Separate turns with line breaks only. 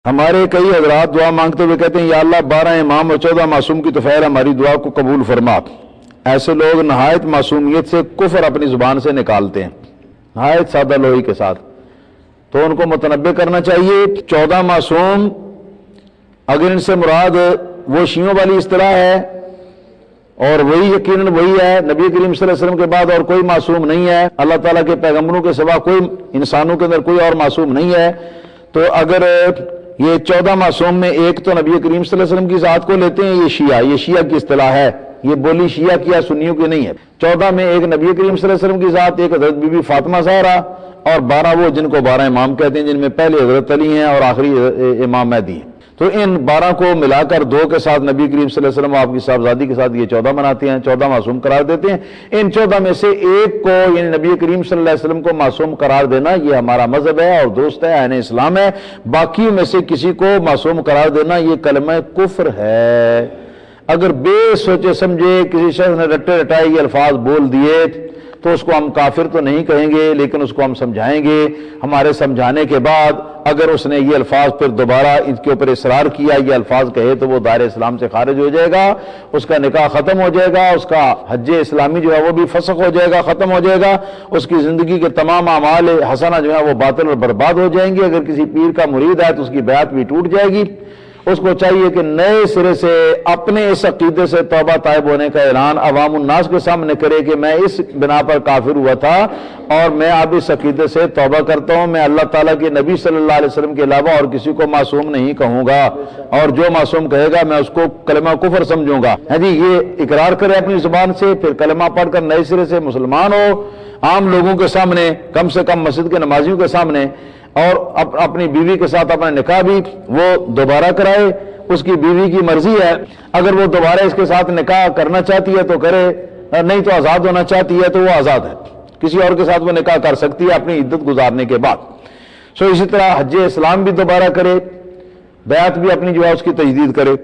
ہمارے کئی حضرات دعا مانگتے ہوئے کہتے ہیں یا اللہ 12 امام اور 14 معصوم کی توفیل ہماری دعا کو قبول فرما۔ ایسے لوگ نہایت معصومیت سے کفر اپنی زبان سے نکالتے ہیں، نہایت سادہ لوہی کے ساتھ، تو ان کو متنبہ کرنا چاہیے۔ 14 معصوم اگر ان سے مراد وہ شیعوں والی اصطلاح ہے اور وہی یقیناً وہی ہے، نبی کریم صلی اللہ علیہ وسلم کے بعد اور کوئی معصوم نہیں ہے، اللہ تعالیٰ کے پیغمبروں کے سوا کوئی انسانوں کے اندر کوئی اور معصوم نہیں ہے، تو اگر یہ 14 معصوم میں ایک تو نبی کریم صلی اللہ علیہ وسلم کی ذات کو لیتے ہیں، یہ شیعہ کی اصطلاح ہے، یہ بولی شیعہ کی یا سنیوں کی نہیں ہے۔ 14 میں ایک نبی کریم صلی اللہ علیہ وسلم کی ذات، ایک حضرت بی بی فاطمہ زہرا، اور 12 وہ جن کو 12 امام کہتے ہیں، جن میں پہلے حضرت علی ہیں اور آخری امام مہدی ہیں۔ تو ان 12 کو ملا کر 2 کے ساتھ نبی کریم صلی اللہ علیہ وسلم آپ کی صاحبزادی کے ساتھ یہ 14 مناتے ہیں، 14 معصوم قرار دیتے ہیں۔ ان 14 میں سے ایک کو یعنی نبی کریم صلی اللہ علیہ وسلم کو معصوم قرار دینا یہ ہمارا مذہب ہے اور دوست ہے، عین اسلام ہے۔ باقی میں سے کسی کو معصوم قرار دینا یہ کلمہ کفر ہے۔ اگر بے سوچے سمجھے کسی شخص نے رٹے رٹائے یہ الفاظ بول دیے تو اس کو ہم کافر تو نہیں کہیں گے، لیکن اس کو ہم سمجھائیں گے۔ ہمارے سمجھانے کے بعد اگر اس نے یہ الفاظ پھر دوبارہ ان کے اوپر اصرار کیا، یہ الفاظ کہے، تو وہ دائرہ اسلام سے خارج ہو جائے گا، اس کا نکاح ختم ہو جائے گا، اس کا حج اسلامی جو ہے وہ بھی فسخ ہو جائے گا، ختم ہو جائے گا، اس کی زندگی کے تمام اعمال حسنہ جو ہے وہ باطل اور برباد ہو جائیں گے۔ اگر کسی پیر کا مرید ہے تو اس کی بیعت بھی ٹوٹ جائے گی۔ اس کو چاہیے کہ نئے سرے سے اپنے اس عقیدے سے توبہ طائب ہونے کا اعلان عوام الناس کے سامنے کرے کہ میں اس بنا پر کافر ہوا تھا اور میں اب اس عقیدے سے توبہ کرتا ہوں، میں اللہ تعالیٰ کے نبی صلی اللہ علیہ وسلم کے علاوہ اور کسی کو معصوم نہیں کہوں گا، اور جو معصوم کہے گا میں اس کو کلمہ کفر سمجھوں گا۔ ہاں جی، یہ اقرار کرے اپنی زبان سے، پھر کلمہ پڑھ کر نئے سرے سے مسلمان ہو، عام لوگوں کے سامنے، کم سے کم مسجد کے نمازیوں کے سامنے، اور اپنی بیوی کے ساتھ اپنا نکاح بھی وہ دوبارہ کرائے۔ اس کی بیوی کی مرضی ہے، اگر وہ دوبارہ اس کے ساتھ نکاح کرنا چاہتی ہے تو کرے، نہیں تو آزاد ہونا چاہتی ہے تو وہ آزاد ہے، کسی اور کے ساتھ وہ نکاح کر سکتی ہے اپنی عدت گزارنے کے بعد۔ اسی طرح حج اسلام بھی دوبارہ کرے، بیعت بھی اپنی جو ہے اس کی تجدید کرے۔